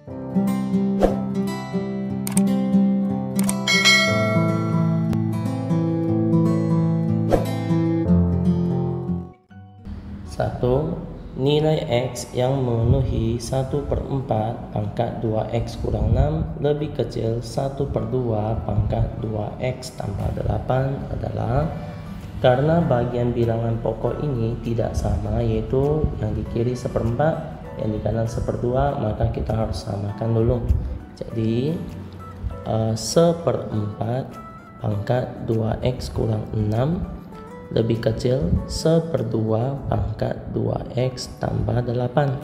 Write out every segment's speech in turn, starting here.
Satu, nilai X yang memenuhi 1/4 pangkat 2X kurang 6 lebih kecil 1/2 pangkat 2X tambah 8 adalah karena bagian bilangan pokok ini tidak sama, yaitu yang di kiri 1/4, yang di kanan 1/2, maka kita harus samakan dulu. Jadi 1/4 pangkat 2X kurang 6 lebih kecil 1/2 pangkat 2X tambah 8.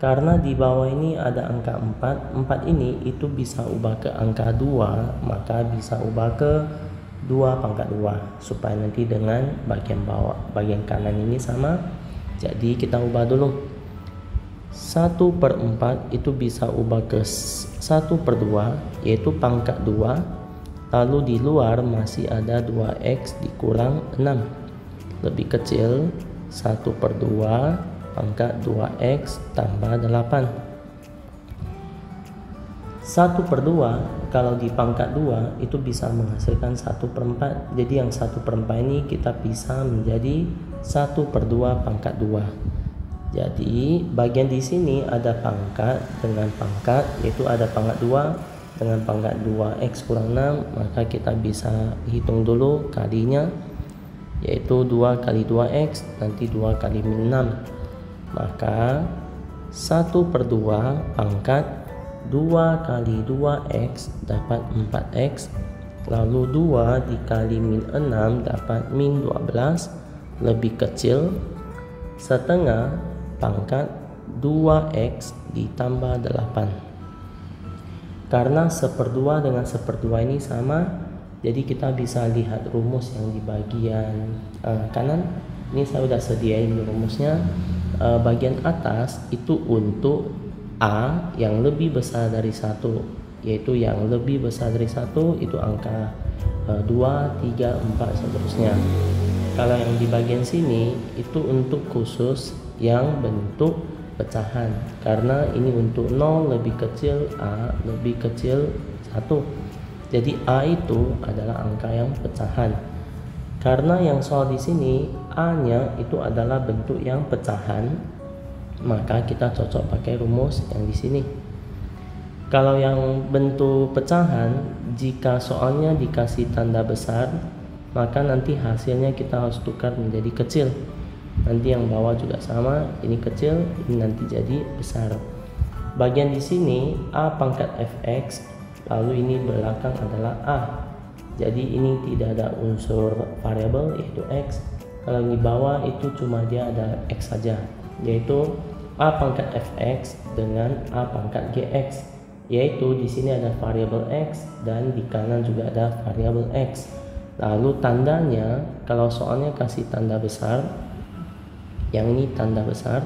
Karena di bawah ini ada angka 4 ini itu bisa ubah ke angka 2, maka bisa ubah ke 2 pangkat 2 supaya nanti dengan bagian bawah, bagian kanan ini sama. Jadi kita ubah dulu. 1/4 itu bisa ubah ke 1/2, yaitu pangkat 2. Lalu di luar masih ada 2X dikurang 6 lebih kecil 1/2 pangkat 2X tambah 8. 1/2 kalau di pangkat 2 itu bisa menghasilkan 1/4. Jadi yang 1/4 ini kita pisah menjadi 1/2 pangkat 2. Jadi bagian di sini ada pangkat dengan pangkat, yaitu ada pangkat 2 dengan pangkat 2X kurang 6, maka kita bisa hitung dulu kalinya, yaitu 2 kali 2X, nanti 2 kali min 6, maka 1/2 pangkat 2 kali 2X dapat 4X, lalu 2 dikali min 6 dapat min 12 lebih kecil setengah pangkat 2X ditambah 8. Karena 1/2 dengan 1/2 ini sama, jadi kita bisa lihat rumus yang di bagian kanan. Ini saya sudah sediain rumusnya. Bagian atas itu untuk A yang lebih besar dari 1, yaitu yang lebih besar dari 1 itu angka 2, 3, 4 seterusnya. Kalau yang di bagian sini itu untuk khusus yang bentuk pecahan, karena ini untuk 0 lebih kecil A lebih kecil 1. Jadi A itu adalah angka yang pecahan. Karena yang soal di sini A-nya itu adalah bentuk yang pecahan, maka kita cocok pakai rumus yang di sini. Kalau yang bentuk pecahan, jika soalnya dikasih tanda besar, maka nanti hasilnya kita harus tukar menjadi kecil. Nanti yang bawah juga sama, ini kecil, ini nanti jadi besar. Bagian di sini A pangkat fx, lalu ini belakang adalah A. Jadi ini tidak ada unsur variabel yaitu x. Kalau di bawah itu cuma dia ada x saja, yaitu A pangkat fx dengan A pangkat gx. Yaitu di sini ada variabel x dan di kanan juga ada variabel x. Lalu tandanya, kalau soalnya kasih tanda besar, yang ini tanda besar,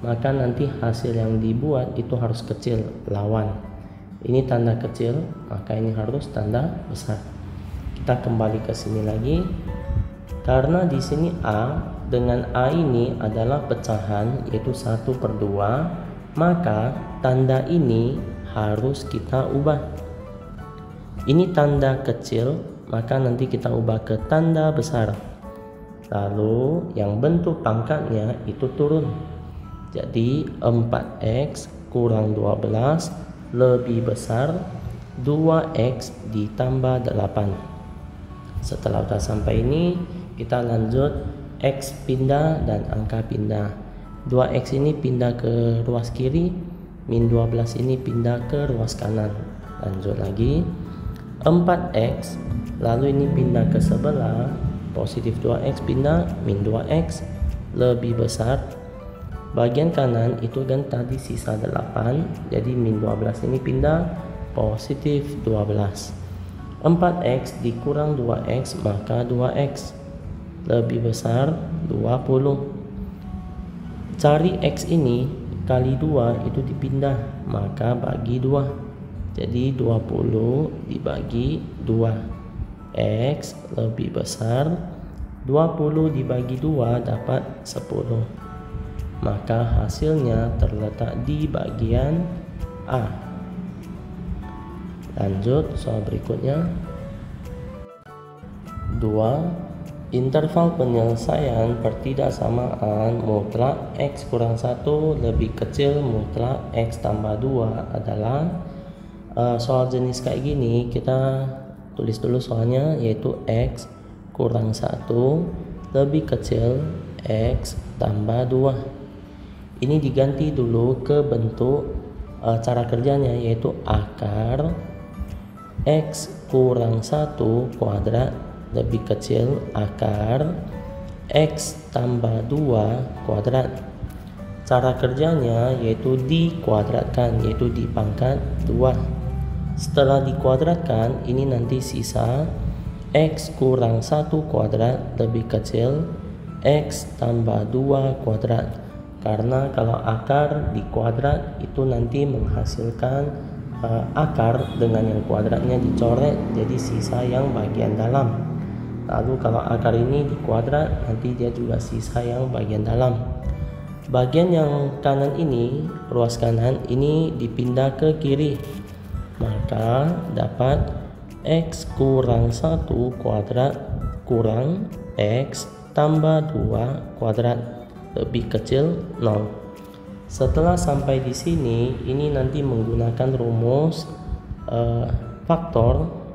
maka nanti hasil yang dibuat itu harus kecil, lawan. Ini tanda kecil, maka ini harus tanda besar. Kita kembali ke sini lagi. Karena di sini A dengan A ini adalah pecahan, yaitu 1/2, maka tanda ini harus kita ubah. Ini tanda kecil, maka nanti kita ubah ke tanda besar. Lalu yang bentuk pangkatnya itu turun. Jadi 4X kurang 12 lebih besar 2X ditambah 8. Setelah sudah sampai ini, kita lanjut X pindah dan angka pindah. 2X ini pindah ke ruas kiri, min 12 ini pindah ke ruas kanan. Lanjut lagi 4X, lalu ini pindah ke sebelah, positif 2X pindah, min 2X lebih besar. Bagian kanan itu kan tadi sisa 8, jadi min 12 ini pindah, positif 12. 4X dikurang 2X, maka 2X lebih besar 20. Cari X ini kali 2 itu dipindah, maka bagi 2. Jadi 20 dibagi 2. X lebih besar 20 dibagi 2 dapat 10. Maka hasilnya terletak di bagian A. Lanjut soal berikutnya. 2. Interval penyelesaian pertidaksamaan mutlak X kurang 1 lebih kecil mutlak X tambah 2 adalah soal jenis kayak gini. Kita tulis dulu soalnya, yaitu X kurang 1 lebih kecil X tambah 2. Ini diganti dulu ke bentuk cara kerjanya, yaitu akar X kurang 1 kuadrat lebih kecil akar X tambah 2 kuadrat. Cara kerjanya yaitu dikuadratkan, yaitu di pangkat 2. Setelah dikuadratkan, ini nanti sisa X kurang 1 kuadrat lebih kecil X tambah 2 kuadrat. Karena kalau akar dikuadrat itu nanti menghasilkan akar dengan yang kuadratnya dicoret, jadi sisa yang bagian dalam. Lalu kalau akar ini dikuadrat, nanti dia juga sisa yang bagian dalam. Bagian yang kanan ini, ruas kanan ini dipindah ke kiri, maka dapat X kurang 1 kuadrat kurang X tambah 2 kuadrat lebih kecil 0. Setelah sampai di sini, ini nanti menggunakan rumus faktor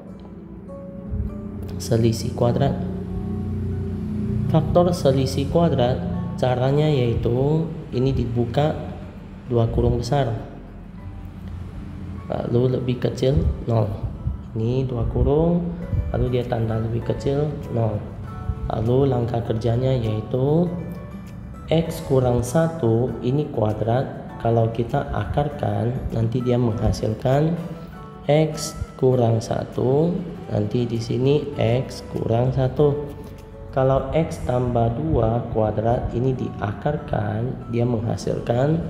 selisih kuadrat. Faktor selisih kuadrat caranya yaitu ini dibuka 2 kurung besar, lalu lebih kecil 0. Ini 2 kurung, lalu dia tanda lebih kecil 0. Lalu langkah kerjanya yaitu X kurang 1 ini kuadrat, kalau kita akarkan nanti dia menghasilkan X kurang 1, nanti di sini X kurang 1. Kalau X tambah 2 kuadrat ini diakarkan, dia menghasilkan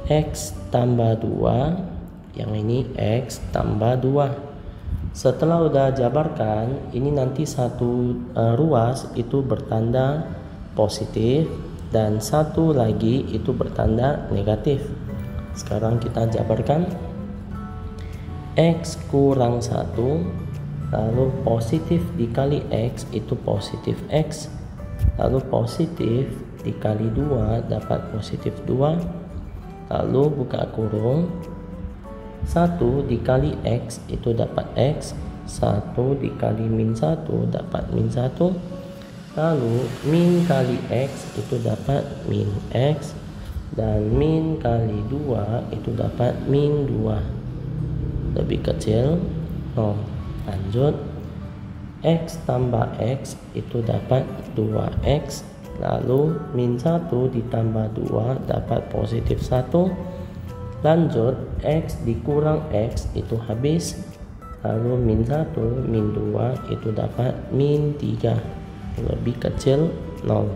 X tambah 2, yang ini X tambah 2. Setelah udah jabarkan, ini nanti satu ruas itu bertanda positif dan satu lagi itu bertanda negatif. Sekarang kita jabarkan. X kurang 1, lalu positif dikali X itu positif X, lalu positif dikali 2 dapat positif 2, lalu buka kurung, 1 dikali X itu dapat X, 1 dikali min 1 dapat min 1, lalu min kali X itu dapat min X, dan min kali 2 itu dapat min 2 lebih kecil 0. Lanjut, X tambah X itu dapat 2X, lalu min 1 ditambah 2 dapat positif 1. Lanjut, X dikurang X itu habis, lalu min 1 min 2 itu dapat min 3 lebih kecil 0.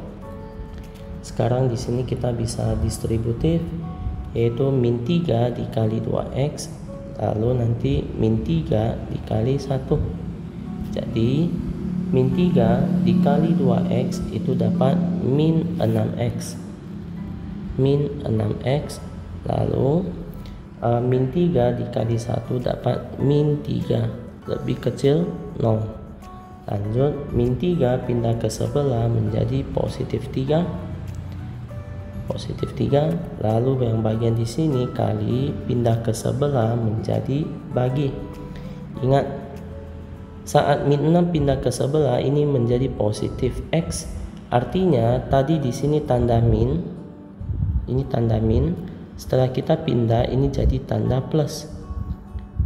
Sekarang di sini kita bisa distributif, yaitu min 3 dikali 2X, lalu nanti min 3 dikali 1. Jadi min 3 dikali 2X itu dapat min 6X. Min 6X, lalu min 3 dikali 1 dapat min 3 lebih kecil 0. Lanjut, min 3 pindah ke sebelah menjadi positif 3. Positif 3, lalu yang bagian di sini kali pindah ke sebelah menjadi bagi. Ingat, saat min 6 pindah ke sebelah ini menjadi positif X, artinya tadi di sini tanda min, ini tanda min, setelah kita pindah ini jadi tanda plus.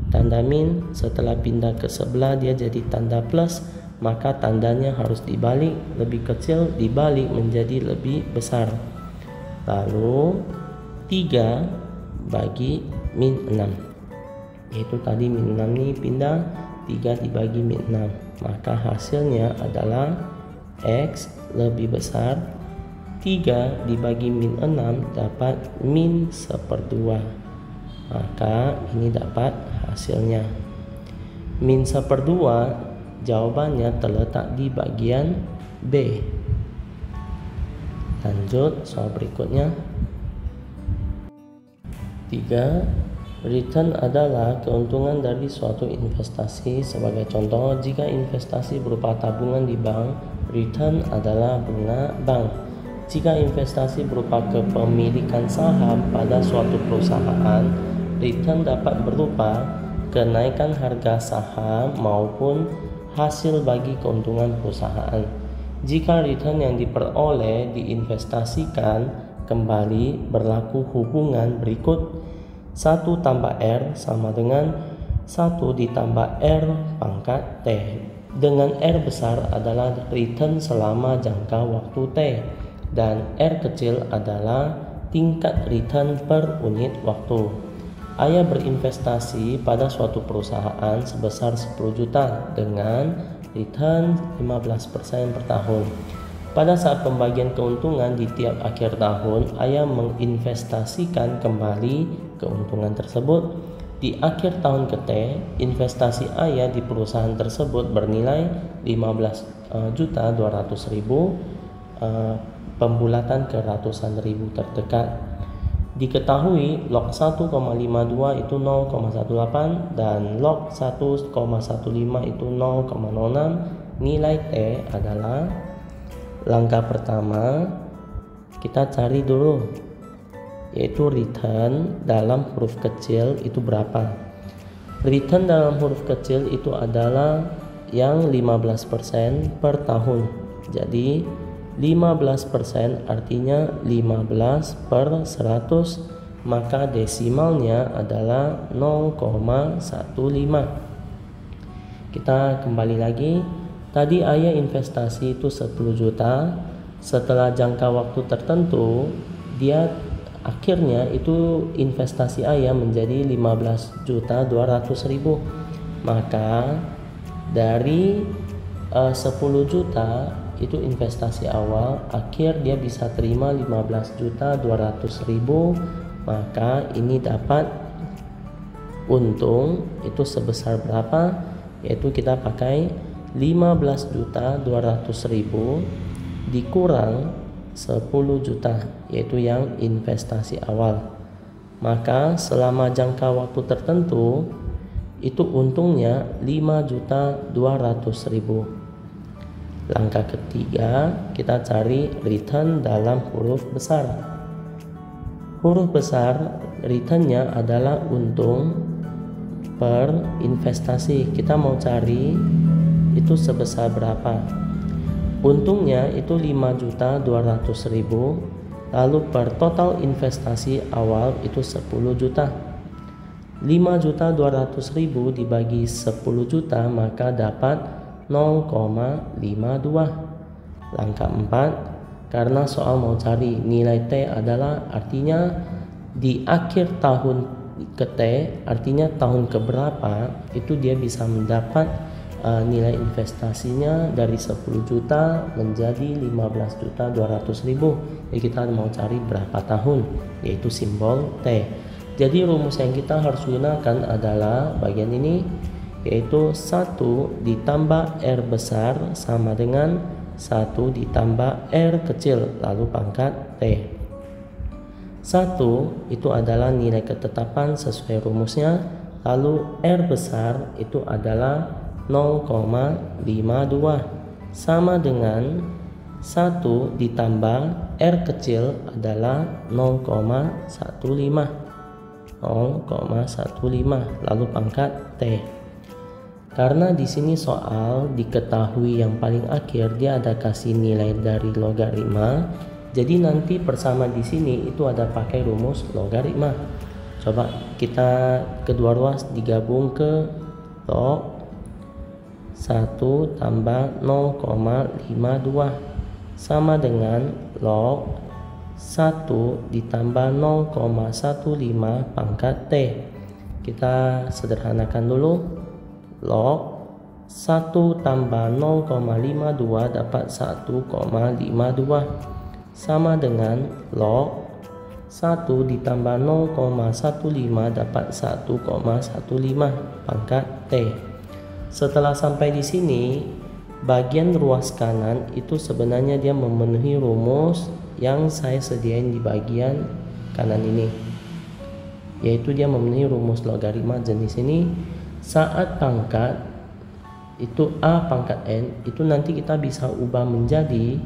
Tanda min setelah pindah ke sebelah dia jadi tanda plus, maka tandanya harus dibalik, lebih kecil dibalik menjadi lebih besar. Lalu 3 bagi min 6, yaitu tadi min 6 ini pindah, 3 dibagi min 6, maka hasilnya adalah X lebih besar 3 dibagi min 6 dapat min 1/2, maka ini dapat hasilnya min 1/2. Jawabannya terletak di bagian B. Lanjut soal berikutnya. 3. Return adalah keuntungan dari suatu investasi. Sebagai contoh, jika investasi berupa tabungan di bank, return adalah bunga bank. Jika investasi berupa kepemilikan saham pada suatu perusahaan, return dapat berupa kenaikan harga saham maupun hasil bagi keuntungan perusahaan. Jika return yang diperoleh diinvestasikan kembali, berlaku hubungan berikut: 1 tambah R sama dengan 1 ditambah R pangkat T, dengan R besar adalah return selama jangka waktu T dan R kecil adalah tingkat return per unit waktu. Ayah berinvestasi pada suatu perusahaan sebesar 10 juta dengan return 15% per tahun. Pada saat pembagian keuntungan di tiap akhir tahun, ayah menginvestasikan kembali keuntungan tersebut. Di akhir tahun ke T, investasi ayah di perusahaan tersebut bernilai 15.200.000, pembulatan ke ratusan ribu terdekat. Diketahui log 1,52 itu 0,18 dan log 1,15 itu 0,06. Nilai T adalah, langkah pertama kita cari dulu, yaitu return dalam huruf kecil itu berapa. Return dalam huruf kecil itu adalah yang 15% per tahun. Jadi 15% artinya 15 per 100, maka desimalnya adalah 0,15. Kita kembali lagi, tadi ayah investasi itu 10 juta. Setelah jangka waktu tertentu, dia akhirnya itu investasi ayah menjadi 15.200.000. Maka dari 10 juta itu investasi awal, akhir dia bisa terima 15.200.000, maka ini dapat untung itu sebesar berapa, yaitu kita pakai 15.200.000 dikurang 10 juta, yaitu yang investasi awal. Maka selama jangka waktu tertentu itu untungnya 5.200.000. Langkah ketiga, kita cari return dalam huruf besar. Huruf besar returnnya adalah untung per investasi. Kita mau cari itu sebesar berapa. Untungnya itu 5.200.000, lalu per total investasi awal itu 10 juta. 5.200.000 dibagi 10 juta maka dapat 0,52. Langkah 4, karena soal mau cari nilai T adalah artinya di akhir tahun ke T, artinya tahun keberapa itu dia bisa mendapat nilai investasinya dari 10 juta menjadi 15.200.000. Jadi kita mau cari berapa tahun, yaitu simbol T. Jadi rumus yang kita harus gunakan adalah bagian ini, yaitu 1 ditambah R besar sama dengan 1 ditambah R kecil lalu pangkat T. 1 itu adalah nilai ketetapan sesuai rumusnya, lalu R besar itu adalah 0,52 sama dengan 1 ditambah R kecil adalah 0,15 lalu pangkat T. Karena di sini soal diketahui yang paling akhir dia ada kasih nilai dari logaritma, jadi nanti bersama di sini itu ada pakai rumus logaritma. Coba kita kedua ruas digabung ke log 1 tambah 0,52 sama dengan log 1 ditambah 0,15 pangkat T. Kita sederhanakan dulu. Log 1 tambah 0,52 dapat 1,52 sama dengan log 1 ditambah 0,15 dapat 1,15 pangkat T. Setelah sampai di sini, bagian ruas kanan itu sebenarnya dia memenuhi rumus yang saya sediain di bagian kanan ini. yaitu dia memenuhi rumus logaritma jenis ini. Saat pangkat itu A pangkat N, itu nanti kita bisa ubah menjadi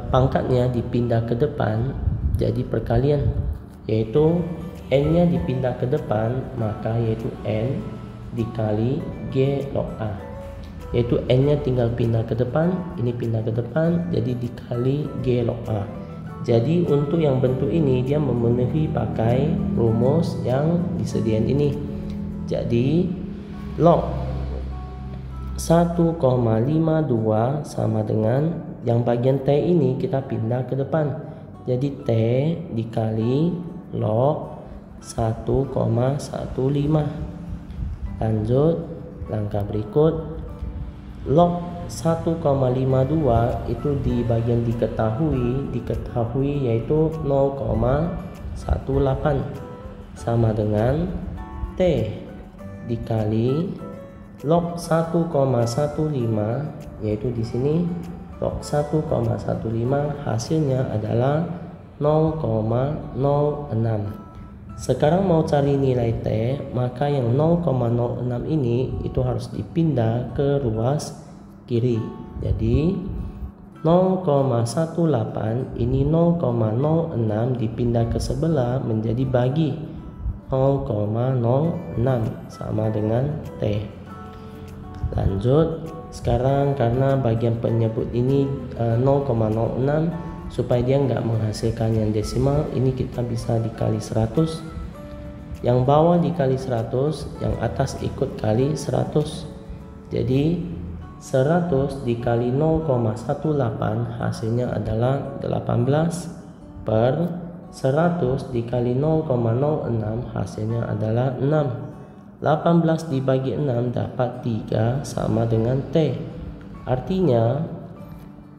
pangkatnya dipindah ke depan jadi perkalian, yaitu N-nya dipindah ke depan, maka yaitu N dikali G log A, yaitu N-nya tinggal pindah ke depan, ini pindah ke depan, jadi dikali G log A. Jadi untuk yang bentuk ini dia memenuhi pakai rumus yang disediakan ini. Jadi log 1,52 sama dengan yang bagian T ini kita pindah ke depan. Jadi T dikali log 1,15. Lanjut langkah berikut, log 1,52 itu di bagian diketahui yaitu 0,18 sama dengan T dikali log 1,15, yaitu di sini log 1,15 hasilnya adalah 0,06. Sekarang mau cari nilai T, maka yang 0,06 ini itu harus dipindah ke ruas kiri. Jadi 0,18 ini 0,06 dipindah ke sebelah menjadi bagi 0,06 sama dengan T. Lanjut, sekarang karena bagian penyebut ini 0,06, supaya dia nggak menghasilkan yang desimal, ini kita bisa dikali 100. Yang bawah dikali 100, yang atas ikut kali 100. Jadi 100 dikali 0,18 hasilnya adalah 18 per 100 dikali 0,06 hasilnya adalah 6. 18 dibagi 6 dapat 3 sama dengan T. Artinya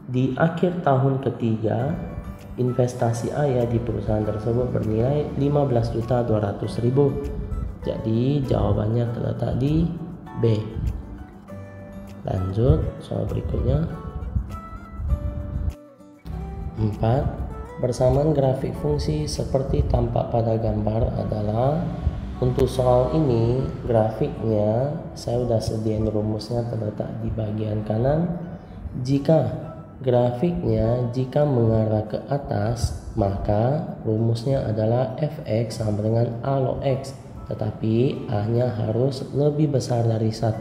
di akhir tahun ketiga investasi ayah di perusahaan tersebut bernilai 15.200.000. Jadi jawabannya terletak di B. Lanjut soal berikutnya. 4. Persamaan grafik fungsi seperti tampak pada gambar adalah. Untuk soal ini grafiknya saya sudah sediain rumusnya terletak di bagian kanan. Jika grafiknya mengarah ke atas, maka rumusnya adalah fx sama dengan a log x, tetapi a-nya harus lebih besar dari 1.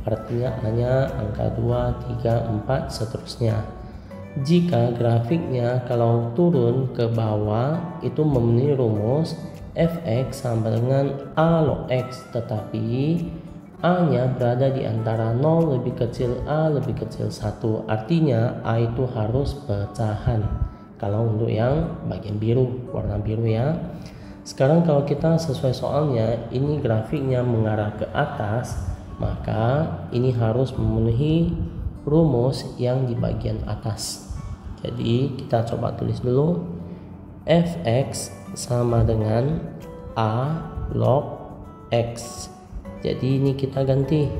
Artinya a-nya angka 2, 3, 4 seterusnya. Jika grafiknya kalau turun ke bawah itu memenuhi rumus fx sama dengan a log x, tetapi a-nya berada di antara 0 lebih kecil a lebih kecil 1. Artinya a itu harus pecahan. Kalau untuk yang bagian biru, warna biru ya. Sekarang kalau kita sesuai soalnya, ini grafiknya mengarah ke atas, maka ini harus memenuhi rumus yang di bagian atas. Jadi kita coba tulis dulu. Fx sama dengan a log x. Jadi ini kita ganti.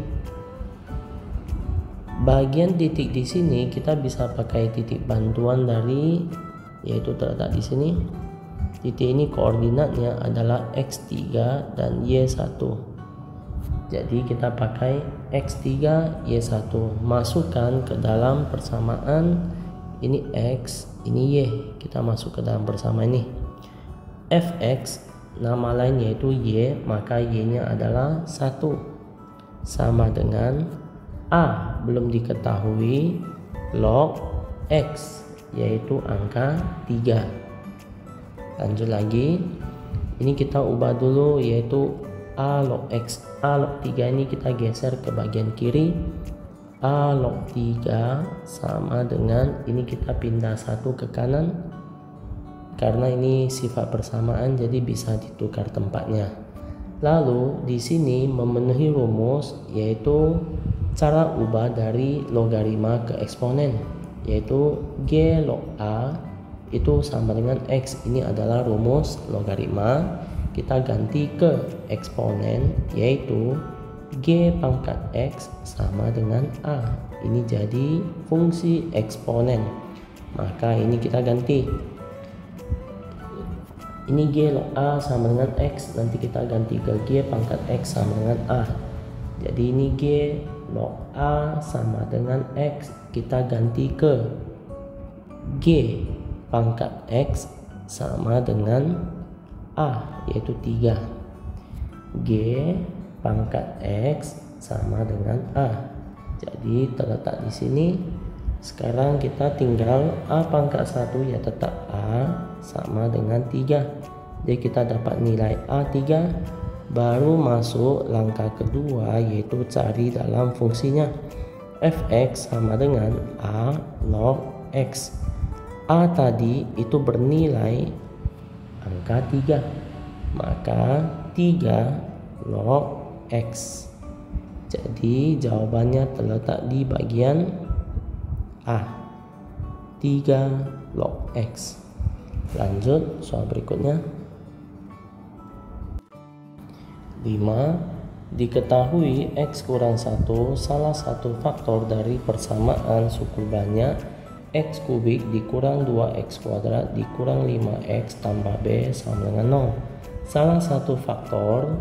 Bagian titik di sini kita bisa pakai titik bantuan dari, yaitu terletak di sini. Titik ini koordinatnya adalah x3 dan y1. Jadi kita pakai x3 y1, masukkan ke dalam persamaan. Ini x, ini y, kita masuk ke dalam persamaan ini. Fx nama lain yaitu y, maka y-nya adalah 1 sama dengan a belum diketahui log x, yaitu angka 3. Lanjut lagi, ini kita ubah dulu yaitu a log x. A log 3 ini kita geser ke bagian kiri. A log 3 sama dengan, ini kita pindah 1 ke kanan karena ini sifat persamaan, jadi bisa ditukar tempatnya. Lalu di sini memenuhi rumus, yaitu cara ubah dari logaritma ke eksponen, yaitu g log a itu sama dengan x. Ini adalah rumus logaritma. Kita ganti ke eksponen, yaitu g pangkat x sama dengan a. Ini jadi fungsi eksponen, maka ini kita ganti. Ini G log A sama dengan X, nanti kita ganti ke G pangkat X sama dengan A. Jadi ini G log A sama dengan X, kita ganti ke G pangkat X sama dengan A, yaitu 3. G pangkat X sama dengan A. Jadi terletak di sini. Sekarang kita tinggal A pangkat 1 ya tetap A sama dengan 3. Jadi kita dapat nilai A3. Baru masuk langkah kedua, yaitu cari dalam fungsinya. Fx sama dengan A log X. A tadi itu bernilai angka 3. Maka 3 log X. Jadi jawabannya terletak di bagian A, 3 log X. Lanjut soal berikutnya. 5. Diketahui X kurang 1 salah satu faktor dari persamaan suku banyak X kubik dikurang 2X kuadrat dikurang 5X tambah B sama dengan 0. Salah satu faktor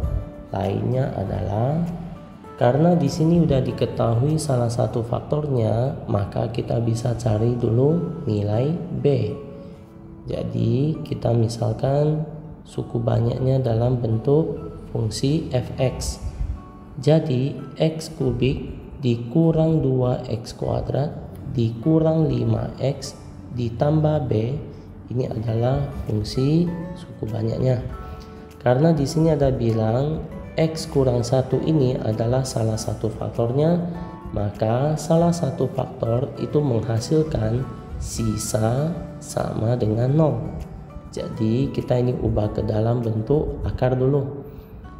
lainnya adalah, karena di sini udah diketahui salah satu faktornya, maka kita bisa cari dulu nilai B. Jadi kita misalkan suku banyaknya dalam bentuk fungsi fx. Jadi x kubik dikurang 2x kuadrat dikurang 5x ditambah B, ini adalah fungsi suku banyaknya. Karena di sini ada bilang X kurang 1 ini adalah salah satu faktornya, maka salah satu faktor itu menghasilkan sisa sama dengan 0. Jadi kita ini ubah ke dalam bentuk akar dulu.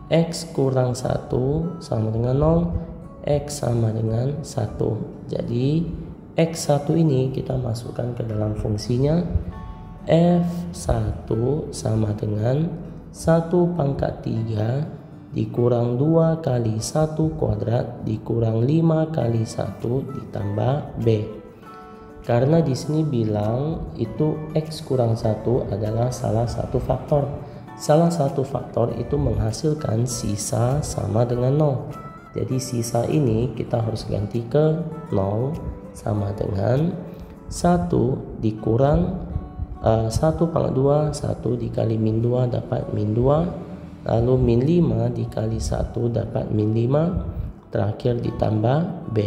X kurang 1 sama dengan 0, X sama dengan 1. Jadi X1 ini kita masukkan ke dalam fungsinya. F1 sama dengan 1 pangkat 3 dikurang 2 kali 1 kuadrat dikurang 5 kali 1 ditambah B. Karena di sini bilang itu X kurang 1 adalah salah satu faktor. Salah satu faktor itu menghasilkan sisa sama dengan 0. Jadi sisa ini kita harus ganti ke 0 sama dengan 1 dikurang 1 pangkat 2, 1 dikali min 2 dapat min 2. Lalu min 5 dikali 1 dapat min 5. Terakhir ditambah B.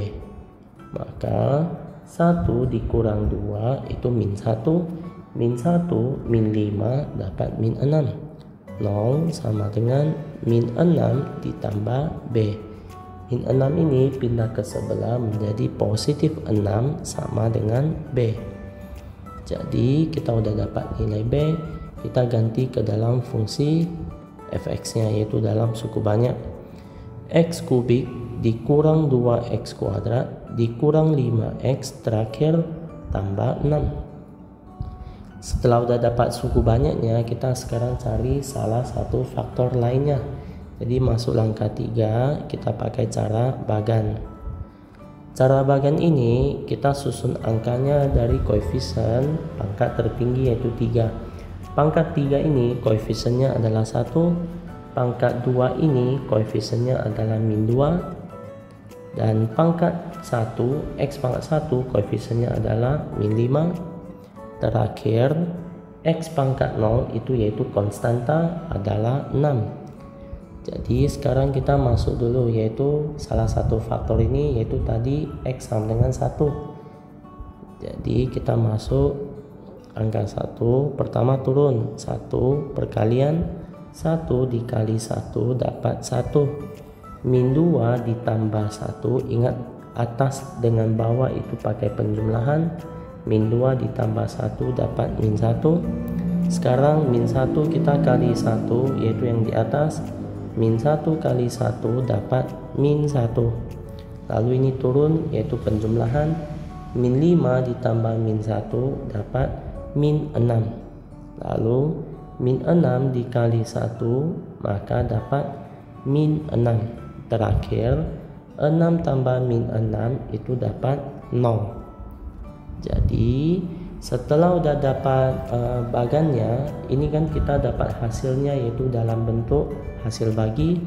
Maka 1 dikurang 2 itu min 1. Min 1 min 5 dapat min 6. 0 sama dengan min 6 ditambah B. Min 6 ini pindah ke sebelah menjadi positif 6 sama dengan B. Jadi kita udah dapat nilai B. Kita ganti ke dalam fungsi fx-nya, yaitu dalam suku banyak. X kubik dikurang 2x kuadrat dikurang 5x terakhir tambah 6. Setelah udah dapat suku banyaknya, kita sekarang cari salah satu faktor lainnya. Jadi masuk langkah 3, kita pakai cara bagan. Cara bagan ini kita susun angkanya dari koefisien pangkat tertinggi yaitu 3. Pangkat 3 ini koefisiennya adalah 1, pangkat 2 ini koefisiennya adalah min 2, dan pangkat 1, X pangkat 1 koefisiennya adalah min 5. Terakhir X pangkat 0 itu yaitu konstanta adalah 6. Jadi sekarang kita masuk dulu, yaitu salah satu faktor ini yaitu tadi X sama dengan 1. Jadi kita masuk angka 1, pertama turun 1 perkalian 1 dikali 1 dapat 1. Min 2 ditambah 1, ingat atas dengan bawah itu pakai penjumlahan. Min 2 ditambah 1 dapat min 1. Sekarang min 1 kita kali 1, yaitu yang di atas. Min 1 kali 1 dapat min 1. Lalu ini turun yaitu penjumlahan. Min 5 ditambah min 1 dapat min 6. Lalu min 6 dikali 1 maka dapat min 6. Terakhir 6 tambah min 6 itu dapat 0. Jadi Setelah udah dapat bagannya, ini kan kita dapat hasilnya yaitu dalam bentuk hasil bagi.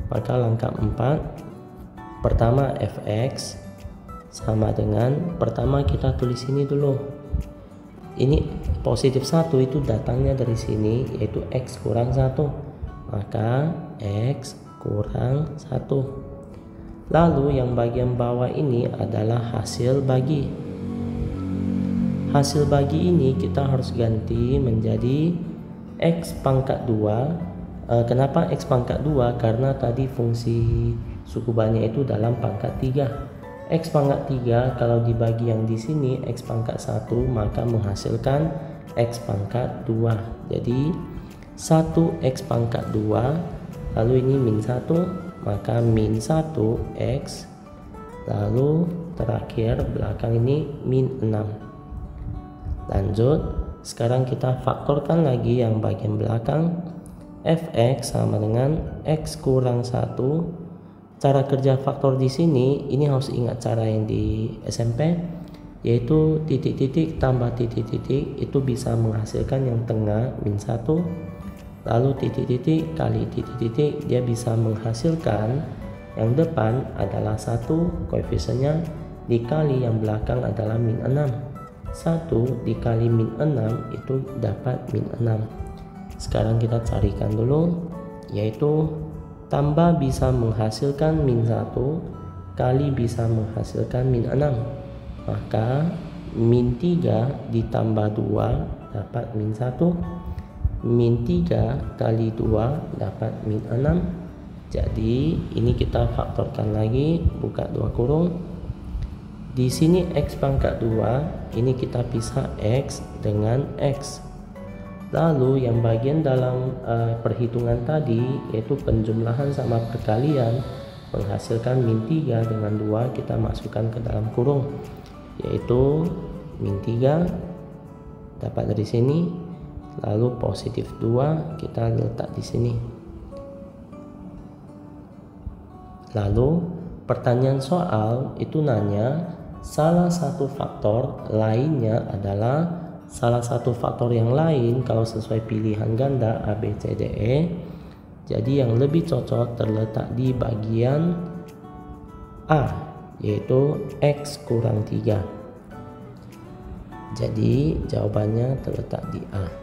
Maka langkah 4, pertama fx sama dengan, pertama kita tulis ini dulu. Ini positif 1 itu datangnya dari sini yaitu x kurang 1. Maka x kurang 1. Lalu yang bagian bawah ini adalah hasil bagi. Hasil bagi ini kita harus ganti menjadi x pangkat 2. Kenapa x pangkat 2? Karena tadi fungsi suku banyak itu dalam pangkat 3. X pangkat 3 kalau dibagi yang di sini x pangkat 1 maka menghasilkan x pangkat 2. Jadi 1x pangkat 2, lalu ini min 1, maka min 1x, lalu terakhir belakang ini min 6. Lanjut, sekarang kita faktorkan lagi yang bagian belakang. Fx sama dengan x kurang 1. Cara kerja faktor di sini, ini harus ingat cara yang di SMP, yaitu titik-titik tambah titik-titik itu bisa menghasilkan yang tengah min 1. Lalu titik-titik kali titik-titik dia bisa menghasilkan yang depan adalah 1, koefisiennya dikali yang belakang adalah min 6. 1 dikali min 6 itu dapat min 6. Sekarang kita carikan dulu, yaitu tambah bisa menghasilkan min 1 kali bisa menghasilkan min 6. Maka min 3 ditambah 2 dapat min 1. Min 3 kali 2 dapat min 6. Jadi ini kita faktorkan lagi, buka 2 kurung. Di sini x pangkat 2, ini kita pisah x dengan x. Lalu yang bagian dalam perhitungan tadi yaitu penjumlahan sama perkalian menghasilkan min 3 dengan 2 kita masukkan ke dalam kurung, yaitu min 3 dapat dari sini. Lalu positif 2 kita letak di sini. Lalu pertanyaan soal itu nanya salah satu faktor lainnya adalah salah satu faktor yang lain kalau sesuai pilihan ganda A, B, C, D, E. Jadi yang lebih cocok terletak di bagian A, yaitu x kurang 3. Jadi jawabannya terletak di A.